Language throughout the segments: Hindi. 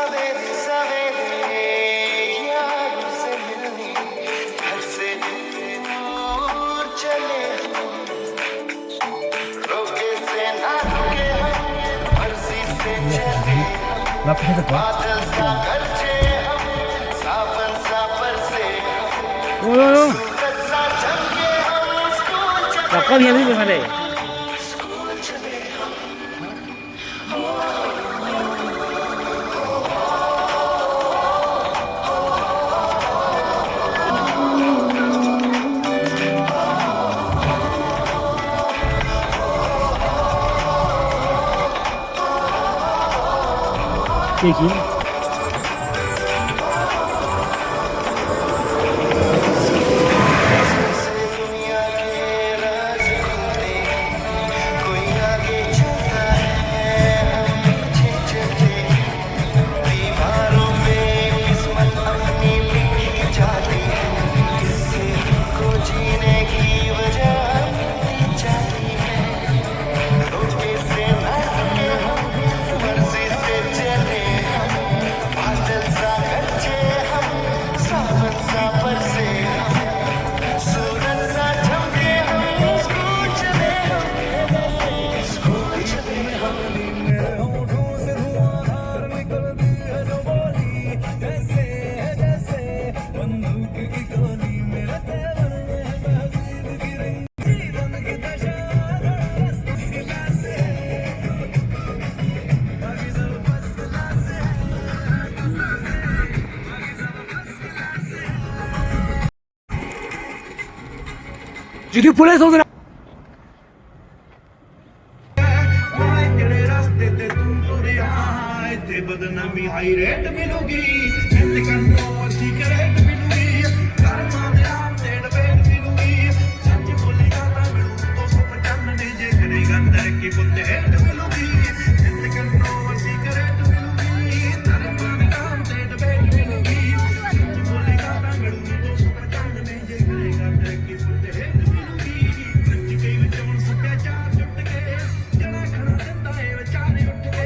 सवेरे सवेरे यार से मिलने घर से दूर चले हम, रोके से ना रुके हम, मर्जी से चले हम, बादल सा गरजे हम, सावन सा बरसे हम, सूरज सा चमके हम, स्कूल चले Đọc con hiền đi về đây. School चले हम। Peki. दुनिया के राज खोले, कोई आगे चलता है हम पीछे चलते, दीवारों पे किस्मत अपनी लिखी जाती है, इससे को जीने की वजह मिलती जाती है, रोके से ना रुके हम, मर्जी से चले हम, बादल सा गरजे हम, सावन सा बरसे हम, सूरज सा चमके हम, स्कूल चले हम, स्कूल चले हम। Jadi boleh saudara. ਜਿਹੜੇ ਰਸਤੇ ਤੇ ਤੂੰ ਤੁਰਿਆ ਇੱਥੇ ਬਦਨਾਮੀ ਹਾਈ ਰੇਟ ਮਿਲੂਗੀ ਜਿੱਤ ਕੰਨੋਂ ਅੱਛੀ ਕਰੇਟ ਮਿਲੂਗੀ ਕਰਮਾਂ ਦੇ ਆਮ ਤੇ ਡਬੇਟ ਮਿਲੂਗੀ ਸੱਚ ਬੋਲੇਗਾ ਤਾਂ ਮਿਲੂ 295 ਜੇ ਕਰੇਗਾ ਤਰੱਕੀ ਪੁੱਤ ਹੇਟ ਮਿਲੂਗੀ ਜਿੱਤ ਕੰਨੋਂ ਅੱਛੀ ਕਰੇਟ ਮਿਲੂਗੀ ਕਰਮਾਂ ਦੇ ਆਮ ਤੇ ਡਬੇਟ ਮਿਲੂਗੀ ਸੱਚ ਬੋਲੇਗਾ ਤਾਂ ਮਿਲੂ 295 ਜੇ ਕਰੇਗਾ ਤਰੱਕੀ ਪੁੱਤ ਹੇਟ ਮਿਲੂਗੀ ਸੱਚ ਕਈ ਵਿੱਚੋਂ ਸੱਭਿਆਚਾਰ ਜੁੱਟ ਕੇ ਜਣਾ ਖੜਾ ਦਿੰਦਾ ਏ ਵਿਚਾਰੇ ਉੱਠ ਕੇ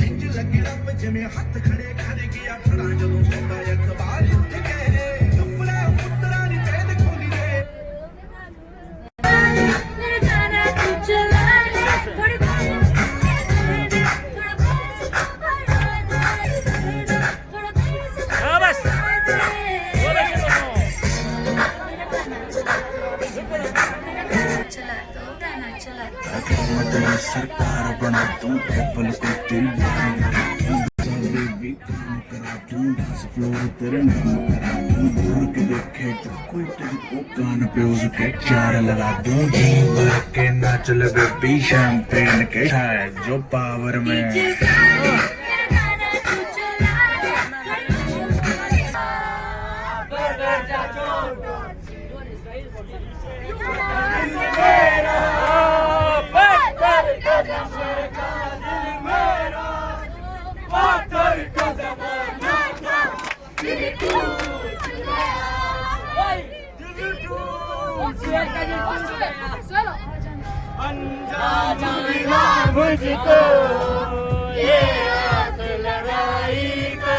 ਇੰਜ ਲੱਗੇ ਰੱਬ ਜਿਵੇਂ ਹੱਥ ਖੜੇ ਕਰ ਗਿਆ ਫੜਾ ਜਦੋਂ ਸੌਂਦਾ ਅਖਬਾਰ ਉੱਠ ਕੇ ਕੱਪੜਾ ਪੁੱਤਰਾ ਨੀ ਭੇਦ ਖੋਲੀ ਦੇ मेरा गाना तू चला ले थोड़ी Awas. चला तो गाना चला तेरी सरकार बना दूं टेबल को तेरी बेबी काम करा दूं डांस फ्लोर तेरे नाम करा दूं दूर के देखे तो कोई तेरी कान पे उसके चार लगा दूं जी भर के नाच ले बेबी शैंपेन के है जो पावर में मेरा गाना तू चला ले मुझको ये हाथ लड़ाई का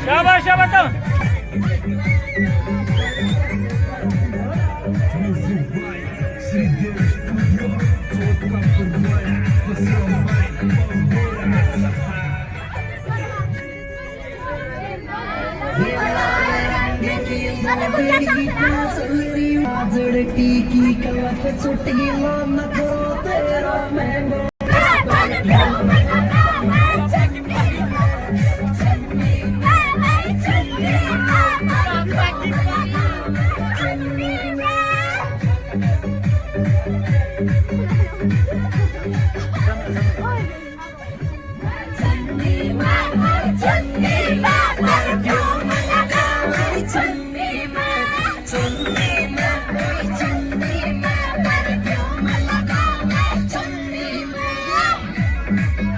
शाबाश शाबाश की कवच चुटकी न करो तेरा महंगो चुन्नी में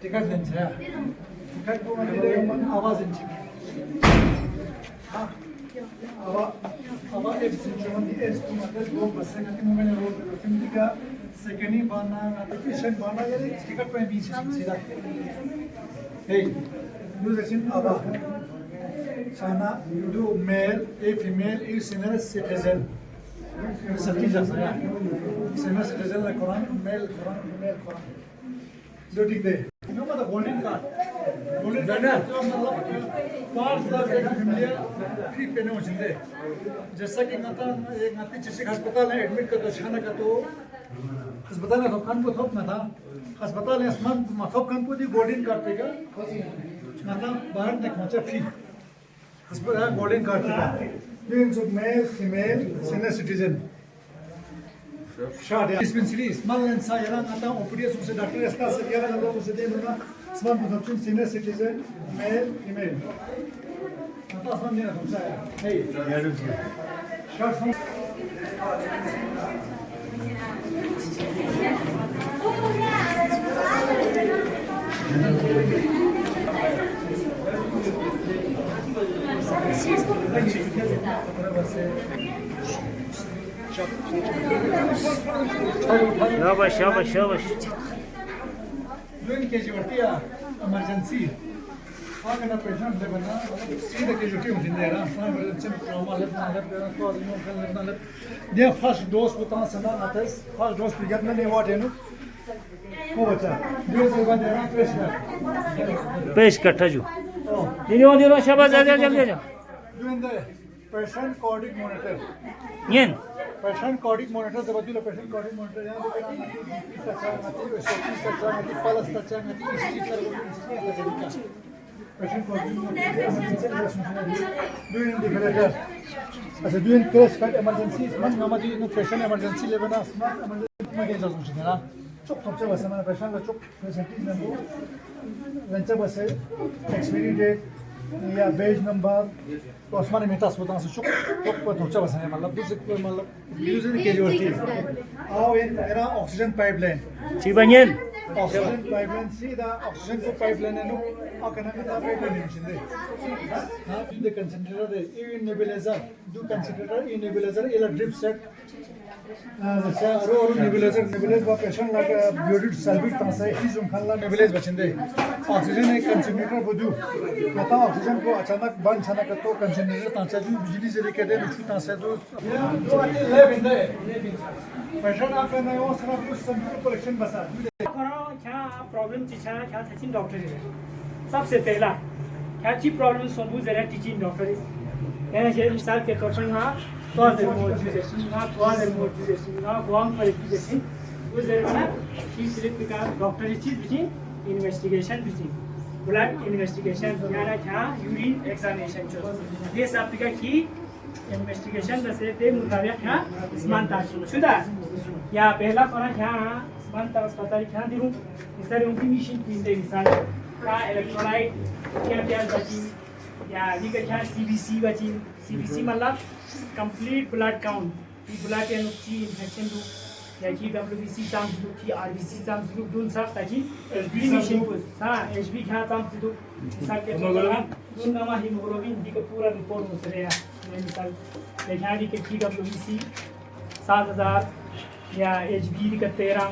टिकट लिन्छ टिकटको मैले आवाज दिन्छ अब एफसिचोन एसको मतलब दो बस का कि मैंने रोड फिल्म का सेकेंडली बना एप्लीकेशन बना ये टिकट पे भी सीधा हे यूजर अब साना do male a female is senior citizen citizen senior citizen la Quran male Quran female Quran दो ठीक दे नो मतलब गोल्डन कार्ड जो मतलब 5 लाख एक फैमिली फ्री पेने हो चुके जैसा कि नाता एक नाती जिसे अस्पताल में एडमिट कर दो छाना का तो अस्पताल में थोपन को थोप ना था अस्पताल में असमान माफक कन को दी गोल्डन कार्ड पे का नाता बाहर तक पहुंचा फ्री अस्पताल गोल्डन कार्ड पे means male female senior citizen Shot ya. Dispensary small and size yaran ata operiya sumse doctor esta se yaran alo se de na small production senior citizen male female ata small ne sumse hey yaru shot from शाबाश शाबाश शाबाश doing casualty emergency agar patient le bana सीधा casualty हो जिंदे रहा सारा emergency trauma ले ना ले तो आदमी को ले ना ले first dose बता सना आता है first dose पिगत में नहीं हुआ टेनु को बचा dose के बाद देना पेश कट्ठा जो दिनो शाबाश जा जल्दी जा doing the patient cardiac monitor yen patient cardiac monitor जब दिलो patient cardiac monitor यहाँ पे करना है तचा है SOP तचा है पल्स तचा है इसकी servo patient cardiac monitor doing defibrillator अच्छा doing crash cut emergency मन नमाजी नो patient emergency लेवल ना स्मार्ट emergency में क्या चलता है ना चुप चुप से बस हमारा patient का चुप patient ने वो लंचा बस है expiry date या बेज नंबर तो आसमान में तास बताना से चुप चुप पर धोचा बस है मतलब दूसरे कोई मतलब यूजर की जरूरत है आओ इन मेरा ऑक्सीजन पाइपलाइन चिबanyel ऑक्सीजन पाइपलाइन सीधा ऑक्सीजन को पाइपलाइन है नो आकना में ताप पाइपलाइन है चिंदे हां द कंसंट्रेटर है इन नेबुलाइजर दो कंसंट्रेटर इन नेबुलाइजर इला ड्रिप सेट अच्छा रो नेबुलाइजर वा पेशेंट लगा ब्लड सल्फेट तासा हिजुम खाला नेबुलाइज बचिंदे ऑक्सीजन एक कंसंट्रेटर बदू पता ऑक्सीजन को अचानक बंद छना का तो कंसंट्रेटर तासा जो बिजली से लेके दे छु तासा तो ले बिंदे पेशेंट आपका नया वो सारा कुछ कंप्यूटर कलेक्शन बसा क्या प्रॉब्लम चिछा क्या टीचिंग डॉक्टर है सबसे पहला क्या ची प्रॉब्लम सोबू जरा टीचिंग डॉक्टर है यानी ये मिसाल के तौर पर हां तो मोटिवेशन ना वांग क्वालिफिकेशन वो जरा की सिलेक्ट का डॉक्टर चीज भी इन्वेस्टिगेशन भी ब्लड इन्वेस्टिगेशन यानी क्या यूरिन एग्जामिनेशन जो ये सब की इन्वेस्टिगेशन से ते मुताबिक क्या समानता शुदा या पहला फरक क्या समानता अस्पताल क्या दिलूं इस तरह उनकी मिशन की मिसाल का इलेक्ट्रोलाइट क्या क्या बची या ये क्या सीबीसी बची सीबीसी मतलब कंप्लीट ब्लड काउंट ये ब्लड के नुकसी इन्फेक्शन दो या की डब्ल्यूबीसी चांस दो की आरबीसी चांस दो दोन सब ताकि एचबी मिशन को हां एचबी क्या चांस दो मिसाल के दोन नामा हीमोग्लोबिन दी का पूरा रिपोर्ट हो सके मिसाल देखा दी के की डब्ल्यूबीसी 7000 या एचबी का 13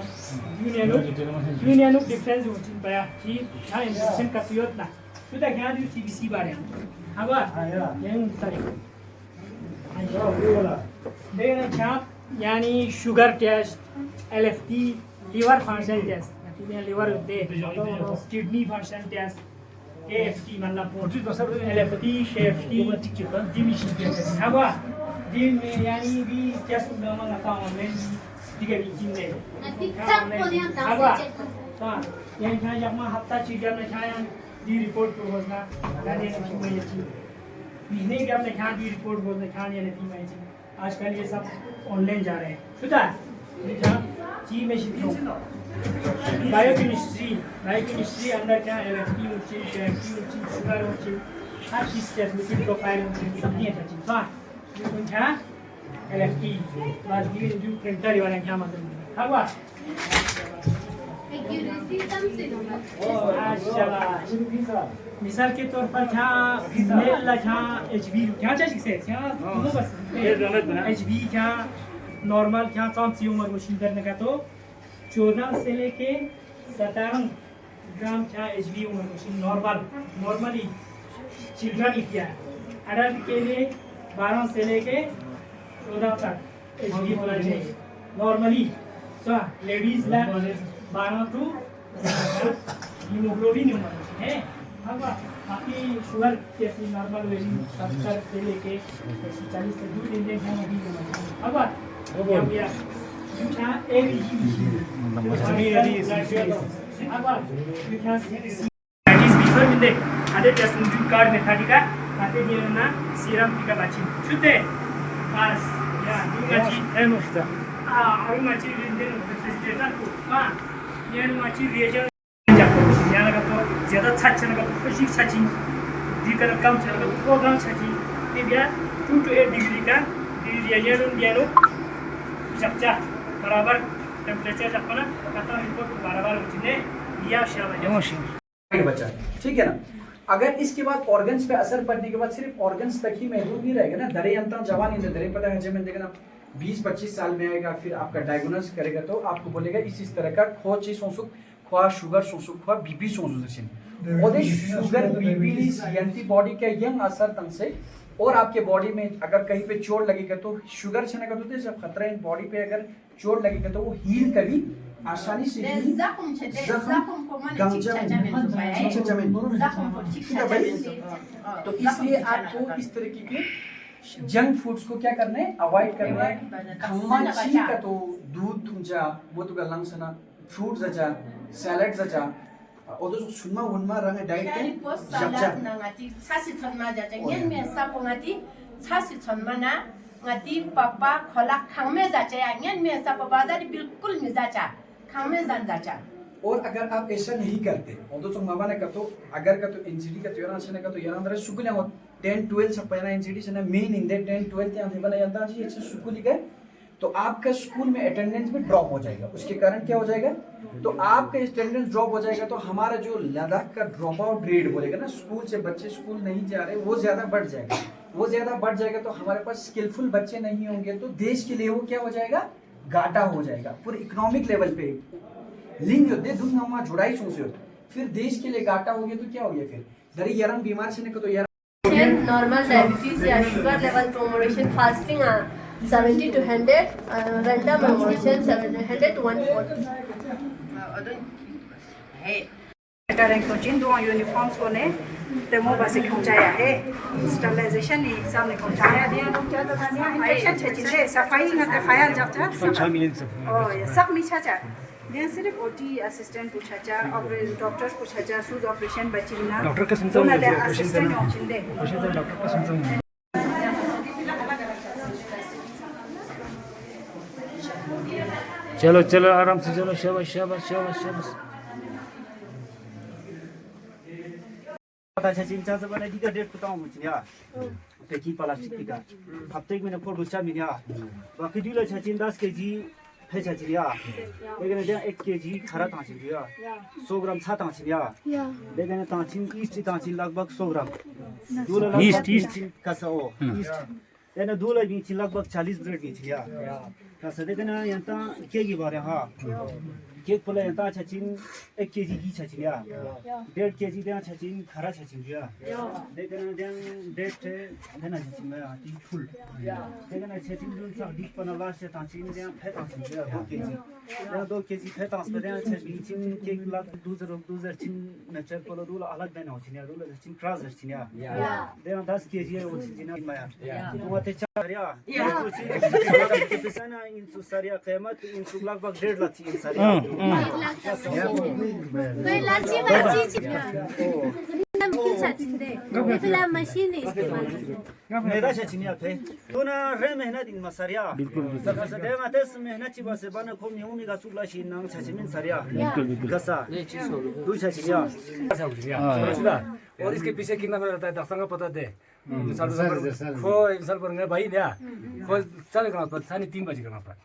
यूनियन डिफरेंस होती है कि हां इन्फेक्शन का पियोत ना तो दा क्या दी सीबीसी बारे हवा ये सारी देखना क्या यानी sugar test LFT liver function test liver दे किडनी फंक्शन टेस्ट एएफटी मतलब पोर्ट्री तो सब एलएफटी एएफटी डिमिशन टेस्ट हवा दिन में यानी भी टेस्ट में हम लगाता हूं ऑनलाइन दिखे भी जिंदे हवा हां यानी क्या जब मैं हफ्ता चीज में क्या दी रिपोर्ट को होना यानी में ये नहीं कि आपने क्या दी रिपोर्ट बोलने क्या नहीं आजकल ये सब ऑनलाइन जा रहे हैं शुदा जी में शिफ्ट बायोकेमिस्ट्री अंदर क्या एलएफटी होची केएमटी होची शुगर होची हर चीज के लिपिड प्रोफाइल होची सब ये होची तो ये क्या एलएफटी बस ये जो प्रिंटर वाला क्या मतलब है हुआ मिसाल के तौर पर क्या मेल क्या एचबी क्या चाहिए से क्या बस एचबी क्या नॉर्मल क्या कौन सी उम्र मशीन करने का तो 14 से लेके 17 ग्राम क्या एचबी उम्र मशीन नॉर्मली चिल्ड्रन क्या अडल्ट के लिए 12 से लेके 14 तक एचबी होना चाहिए नॉर्मली सो लेडीज ला 12 टू हीमोग्लोबिन है बाकी शुगर कैसी नॉर्मल वैल्यू 70 से लेके 140 तक दूर इंडियन है अभी अब हो गया क्या ABG before minde ade testing card methodika ate diena serum tika bachi chute pas ya dugachi Emusta. aru machi rinde facilitator ko ये माची रिएजन जाको याना का तो ज्यादा छाछन का खुशी छाची दिकर कम छन का प्रोग्राम छाची ये बिया 2 to 8 डिग्री का रिएजन यानो जबचा बराबर टेंपरेचर जपना कथा रिपोर्ट बराबर होने या शाबाश बचा ठीक है ना। अगर इसके बाद ऑर्गन्स पे असर पड़ने के बाद सिर्फ ऑर्गन्स तक ही महदूद नहीं रहेगा ना, दरे अंतर जवान नहीं दरे पता है जब देखना 20-25 साल में आएगा फिर आपका डायग्नोस करेगा तो आपको बोलेगा इस तरह का खो चीज सोसुक खवा शुगर सोसुक खवा बीपी सोसु जैसे ओदे शुगर बीपी एंटीबॉडी का यंग असर तंग से और आपके बॉडी में अगर कहीं पे चोट लगेगा तो शुगर छने का तो जब खतरा इन बॉडी पे अगर चोट लगेगा तो वो हील कभी आसानी से तो इसलिए आपको इस तरीके के जंक फूड्स को क्या करना है अवॉइड करना है। खम्माची का तो दूध तुमचा वो तो लंग्सना फ्रूट्स जा सैलेड जा और तो सुनमा उनमा रंग डाइट के जबजा ngati sasi chonma ja ja ngen me sa po ngati sasi chonma na ngati papa khola khangme ja cha ngen me sa pa bazar बिल्कुल me जा cha khangme jan जा cha। और अगर आप ऐसा नहीं करते और तो मामा ने कतो अगर कतो एनसीडी का त्योरा से ने कतो यार अंदर सुकुल 10-12 सब पहला एनसीडी से ना मेन इन दे 10-12 यहाँ बना जाता जी ऐसे सुकुल गए तो आपका स्कूल में अटेंडेंस भी ड्रॉप हो जाएगा। उसके कारण क्या हो जाएगा तो आपका अटेंडेंस ड्रॉप हो जाएगा तो हमारा जो लद्दाख का ड्रॉप आउट रेट बोलेगा ना स्कूल से बच्चे स्कूल नहीं जा रहे वो ज्यादा बढ़ जाएगा। वो ज्यादा बढ़ जाएगा तो हमारे पास स्किलफुल बच्चे नहीं होंगे तो देश के लिए वो क्या हो जाएगा घाटा हो जाएगा। पूरे इकोनॉमिक लेवल पे लिंक दे दूंगा जुड़ाई सोच फिर देश के लिए घाटा हो गया तो क्या हो गया फिर दरी यारन बीमार से को तो यार नॉर्मल डायबिटीज या sugar level promotion fasting 70 to 100 random promotion 700 to 140 coaching दो यूनिफॉर्म्स को ने डेमो बस पहुंचाया है स्टरलाइजेशन एग्जाम ने पहुंचाया दिया लोग क्या तो इंफेक्शन छचिले सफाई न खाया जब तक 6 मिलियन सब ओ ये सब मिछा चा देन सिर्फ ओटी असिस्टेंट पूछा चा ऑपरेशन डॉक्टर्स पूछा चा सूज ऑपरेशन बचिना डॉक्टर का सुनता हूं असिस्टेंट ऑप्शन डॉक्टर का सुनता हूं। चलो चलो आराम से चलो शाबाश शाबाश शाबाश शाबाश पता है चिंचा से बना दिखा डेट पता हूँ मुझे यार पैकी प्लास्टिक का हफ्ते में फोड़ गुच्छा में यार बाकी दूल्हा छचिन 10 केजी है छचिन यार लेकिन ये 1 केजी खरा तांचिन यार 100 ग्राम छा तांचिन यार लेकिन तांचिन ईस्ट तांचिन लगभग 100 ग्राम दूल्हा ईस्ट का सो ईस्ट यानी दूल्हा भी लगभग 40 ब्रेड की यार कसा देखना यंता केक की बारे हाँ केक पहले यंता छचिन 1 केजी की छचिन यार 1.5 केजी देना छचिन खरा छचिन यार देखना देन डेट है ना छचिन में आती फुल देखना छचिन दून सा डिप पना लास्ट से तांचिन देना फेट तांचिन यार 2 केजी यार 2 केजी फेट तांस पे देना छचिन केक लाग 2000 चिन नेचर पलो दूल्हा अलग देना हो चिन यार दूल्हा छचिन क्रास छचिन यार देना 10 केजी है वो छचिन यार तो मत चारिया ना इन सुसारिया कीमत इन लगभग 1.5 लाख इन सारिया स्किल छाचिंदे ये फिलहाल मशीन इस्तेमाल मेरा छचिनिया थे तो ना रे मेहनत इन मसरिया बिल्कुल सरकार से देगा तेस मेहनत ची बस बना को मियों मिगा सुला शिन नंग छचिमिन सरिया बिल्कुल कसा दू छचिनिया और इसके पीछे कितना मेरा रहता है दक्षिण का पता दे खो इंसान पर ने भाई दिया खो चल करना पर सानी 3 बजे करना पर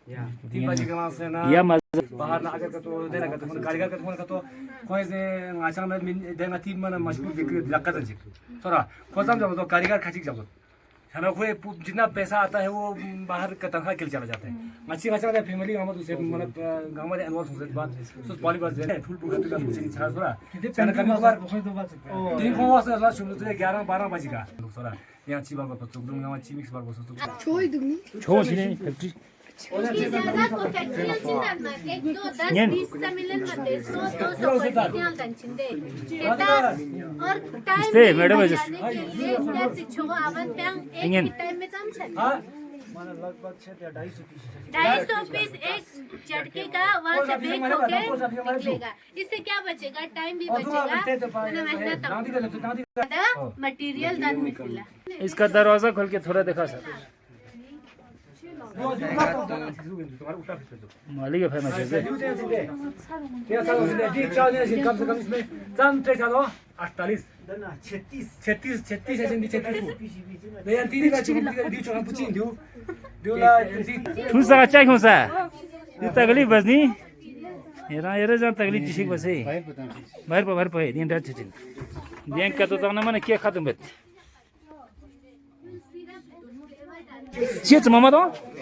3 बजे करना से ना बाहर ना अगर तो देना का तो कारीगर का फोन का तो कोई से आशा में देना 3 मन मजबूर बिक्री लक्का जन सोरा खोसम जब तो कारीगर खाची जब है ना कोई जितना पैसा आता है वो बाहर का तनख्वाह के लिए चला जाता है मच्छी मच्छा का फैमिली हम तो से मतलब गांव में एनवल सोचते बात सो पॉलीबार दे फुल पूरा तो कुछ नहीं छाड़ सोरा चना कभी बार दिन को वास ला शुरू से 11 12 बजे का सोरा यहाँ चिबा को तो दुम गांव चिमिक्स बार बसो तो छोड़ दूंगी छोड़ छिने फैक्ट्री ज्यादा को फैक्ट्री चिंता मत एक दो 10 20 सा मिलन मत 100 200 ध्यान दंचिंदे और टाइम स्टे मैडम जाने के लिए क्या शिक्षो आवन पेंग एक टाइम में जम छे माने लगभग 250 250 पीस एक झटके का वहां से ब्रेक होके निकलेगा इससे क्या बचेगा टाइम भी बचेगा और मेहनत मटेरियल दान मिलेगा इसका दरवाजा खोल के थोड़ा दिखा सर मालिक है फेमस है क्या साल से दी चार्ज है कम से कम इसमें जम पे चलो 48 36 है जिंदी 36 ले तीन का चुप दी चुप पुचिन दो ला ठुस सा अच्छा क्यों सा ये तगली बजनी येरा जा तगली चिशिक बसे बाहर पे दिन रात चिचिन दिन का तो ना माने क्या खत्म बत चीज मामा तो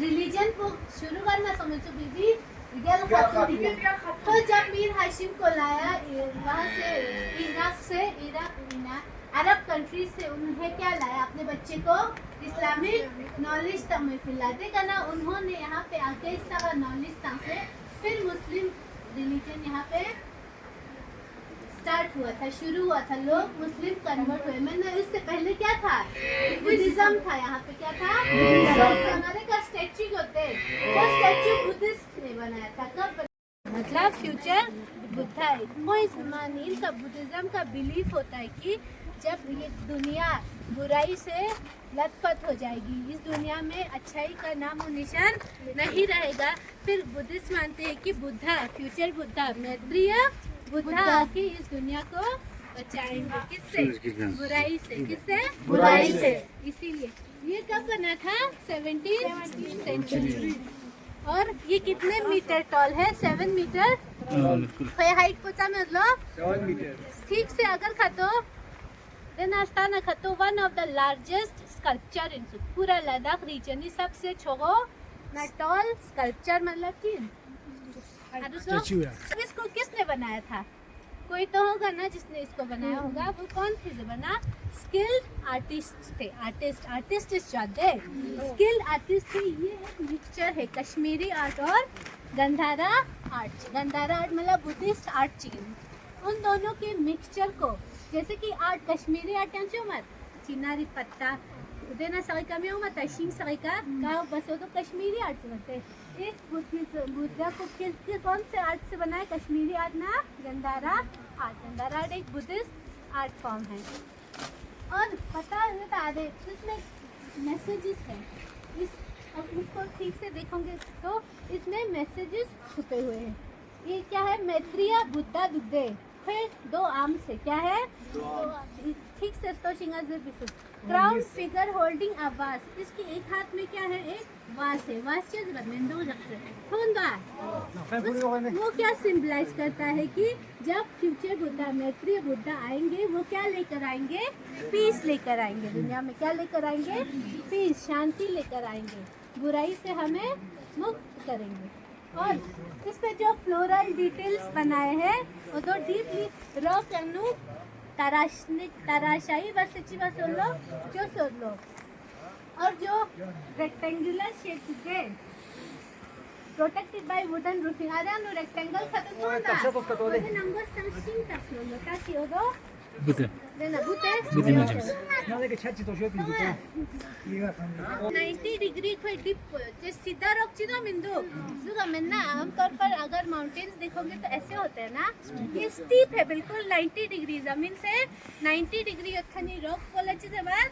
रिलीजन को शुरू करना समझो बीबी तो जब मीर हाशिम को लाया वहाँ से इराक अरब कंट्रीज से उन्हें क्या लाया अपने बच्चे को इस्लामिक नॉलेज तक में फिलाते करना उन्होंने यहाँ पे आके इस तरह नॉलेज तक से फिर मुस्लिम रिलीजन यहाँ पे स्टार्ट हुआ था शुरू हुआ था लोग मुस्लिम कन्वर्ट हुए मैंने इससे पहले क्या था बुद्धिज्म था यहाँ पे क्या था हमारे का स्टैच्यू होते वो स्टैच्यू बुद्धिस्ट ने बनाया था कब मतलब फ्यूचर बुद्धा कोई मानील का बुद्धिज्म का बिलीफ होता है कि जब ये दुनिया बुराई से लथपथ हो जाएगी इस दुनिया में अच्छाई का नाम और निशान नहीं रहेगा फिर बुद्धिस्ट मानते हैं कि बुद्धा फ्यूचर बुद्धा मैत्रेय बुद्धा आके इस दुनिया को बचाएंगे किससे बुराई से किससे बुराई से इसीलिए ये कब बना था 17th सेंचुरी और ये कितने मीटर टॉल है 7 मीटर हाइट को समझ लो 7 मीटर ठीक से अगर खातो देन आस्ताना खातो one of the largest sculpture इन पूरा लद्दाख रीजन ही सबसे छोगो ना टॉल स्कल्पचर मतलब कि इसको किसने बनाया था कोई तो होगा ना जिसने इसको बनाया होगा वो कौन थे जो बना स्किल्ड आर्टिस्ट थे आर्टिस्ट इस जाते स्किल्ड आर्टिस्ट थे ये एक मिक्सचर है कश्मीरी आर्ट और गंधारा आर्ट मतलब बुद्धिस्ट आर्ट चाहिए उन दोनों के मिक्सचर को जैसे कि आर्ट कश्मीरी आर्ट यांचे मत चिनारी पत्ता देना सही कमी हो मत शिंग सही का बस वो तो कश्मीरी आर्ट होते इस बुद्धा को किस कौन से आर्ट से बनाया कश्मीरी आर्ट ना गंधारा आर्ट एक बुद्धिस्ट आर्ट फॉर्म है और पता है इसमें मैसेजेस हैं इसको ठीक से देखोगे तो इसमें मैसेजेस छुपे हुए हैं ये क्या है मैत्रेय बुद्धा दुग्धे फिर 2 आर्म से क्या है ठीक से तो क्राउन फिगर होल्डिंग अ वास इसकी एक हाथ में क्या है एक वास है वास चीज में दो वो क्या सिंबलाइज करता है कि जब फ्यूचर बुद्धा मैत्रेय बुद्धा आएंगे वो क्या लेकर आएंगे पीस लेकर आएंगे दुनिया में क्या लेकर आएंगे पीस शांति लेकर आएंगे बुराई से हमें मुक्त करेंगे और इस पे जो फ्लोरल डिटेल्स बनाए हैं वो तो डीपली रॉ कनु तराशाई बसची बसोलो जो सोलो और जो रेक्टेंगुलर शेप के protected by wooden roofing are no rectangle खत्म होना वो नंबर स्टार्टिंग तक सोलो ताकि वो देना बुते Bute imagines. 90 डिग्री को डिप जो सीधा रखची ना मिंदू सुगा में ना आमतौर पर अगर माउंटेन्स देखोगे तो ऐसे होते हैं ना, ये स्टीप है बिल्कुल 90 डिग्री, जमीन से 90 डिग्री अखनी रॉक बोला चीज़ बात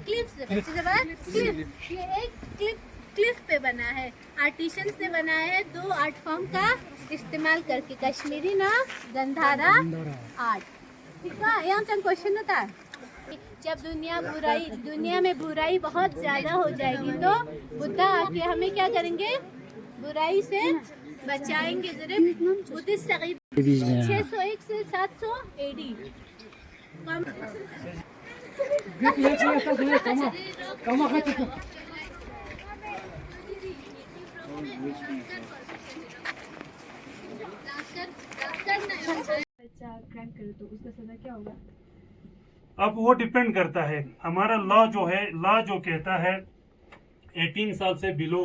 क्लिफ्स चीज़ बात क्लिफ, ये एक क्लिफ पे बना है, आर्टिशियंस ने बनाया है 2 आर्ट फॉर्म का इस्तेमाल करके, कश्मीरी ना गंधारा आर्ट। ठीक है, यहाँ चंद क्वेश्चन होता है। जब दुनिया में बुराई बहुत ज़्यादा हो जाएगी तो बुद्धा आके हमें क्या करेंगे, बुराई से बचाएंगे। जरूर बुद्धिस्ट तक़रीब 601 से 700 AD। बच्चा क्राइम करे तो उसका सजा क्या होगा? अब वो डिपेंड करता है, हमारा लॉ जो है, लॉ जो कहता है 18 साल से बिलो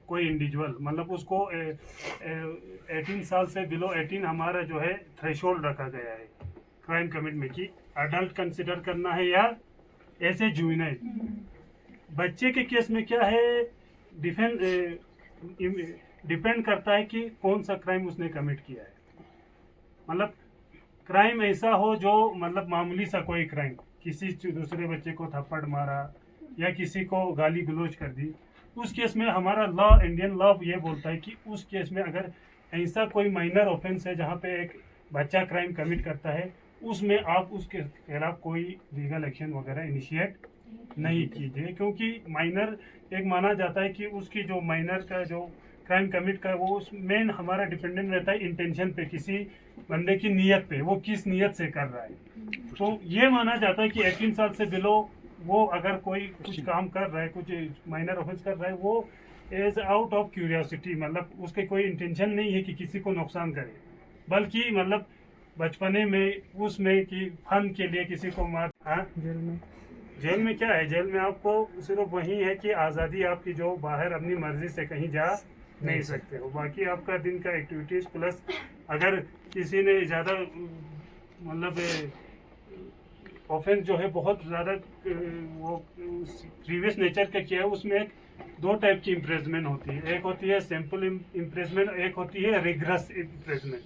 कोई इंडिविजुअल, मतलब उसको 18 साल से बिलो 18 हमारा जो है थ्रेशोल्ड रखा गया है क्राइम कमिटमेंट की, अडल्ट कंसिडर करना है या ऐसे जुवेनाइल। बच्चे के केस में क्या है, डिपेंड करता है कि कौन सा क्राइम उसने कमिट किया है। मतलब क्राइम ऐसा हो जो मतलब मामूली सा कोई क्राइम, किसी दूसरे बच्चे को थप्पड़ मारा या किसी को गाली गलौज कर दी, उस केस में हमारा लॉ, इंडियन लॉ ये बोलता है कि उस केस में अगर ऐसा कोई माइनर ऑफेंस है जहाँ पे एक बच्चा क्राइम कमिट करता है, उसमें आप उसके खिलाफ कोई लीगल एक्शन वगैरह इनिशिएट नहीं कीजिए, क्योंकि माइनर एक माना जाता है कि उसकी जो माइनर का जो क्राइम कमिट का वो उस मेन हमारा डिपेंडेंट रहता है इंटेंशन पे, किसी बंदे की नीयत पे, वो किस नीयत से कर रहा है। तो ये माना जाता है कि 18 साल से बिलो वो अगर कोई कुछ काम कर रहा है, कुछ माइनर ऑफेंस कर रहा है, वो एज आउट ऑफ क्यूरियोसिटी, मतलब उसके कोई इंटेंशन नहीं है कि किसी को नुकसान करे, बल्कि मतलब बचपने में उसमें कि फन के लिए किसी को मार। हाँ, जेल में क्या है, जेल में आपको सिर्फ वही है कि आज़ादी आपकी, जो बाहर अपनी मर्जी से कहीं जा नहीं सकते हो, बाकी आपका दिन का एक्टिविटीज़ प्लस अगर किसी ने ज़्यादा मतलब ऑफेंस जो है बहुत ज़्यादा वो प्रीवियस नेचर का किया है, उसमें 2 टाइप की इम्प्रेजमेंट होती है, एक होती है सिंपल इम्प्रेजमेंट, एक होती है रिग्रेस इम्प्रेजमेंट।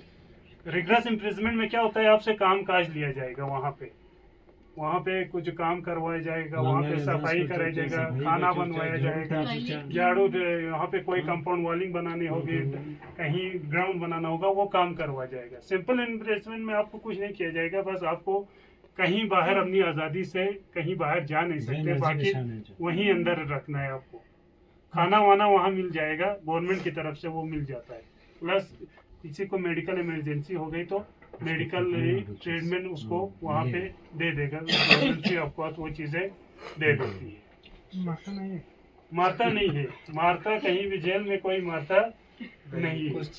रिग्रेस इम्प्रेजमेंट में क्या होता है, आपसे काम काज लिया जाएगा, वहाँ पे कुछ काम करवाया जाएगा, वहाँ पे सफाई कराई जाएगा, खाना बनवाया जाएगा, झाड़ू, यहाँ पे कोई कंपाउंड वॉलिंग बनानी होगी, कहीं ग्राउंड बनाना होगा, वो काम करवाया जाएगा। सिंपल इम्प्रेसमेंट में आपको कुछ नहीं किया जाएगा, बस आपको कहीं बाहर अपनी आज़ादी से कहीं बाहर जा नहीं सकते, बाकी वहीं अंदर रखना है आपको। खाना वाना वहाँ मिल जाएगा, गवर्नमेंट की तरफ से वो मिल जाता है, प्लस किसी को मेडिकल इमरजेंसी हो गई तो मेडिकल ट्रीटमेंट उसको वहाँ पे दे देगा, ऑफकोर्स वो चीज़ें दे देती है। मारता नहीं है, मारता कहीं भी जेल में कोई मारता नहीं है। और सर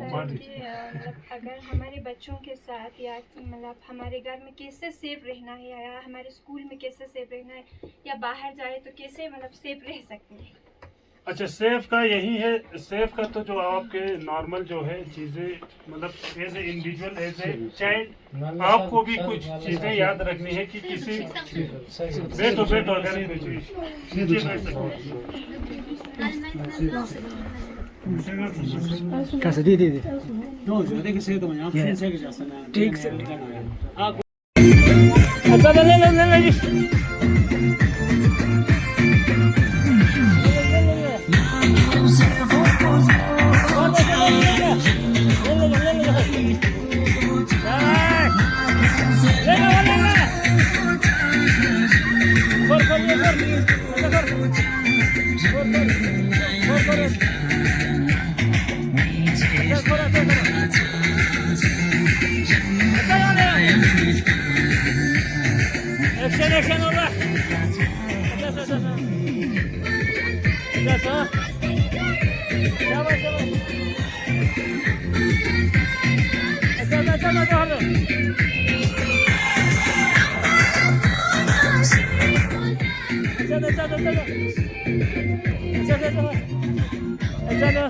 मतलब अगर हमारे बच्चों के साथ या मतलब हमारे घर में कैसे सेफ रहना है, या हमारे स्कूल में कैसे सेफ रहना है, या बाहर जाए तो कैसे मतलब सेफ रह सकते हैं? अच्छा, सेफ का यही है, सेफ का तो जो आपके नॉर्मल जो है चीज़ें, मतलब as a individual, as a child, आपको भी कुछ चीज़ें याद रखनी है कि किसी बैठो अगर ठीक से अच्छा ले एक्शन होगा। चलो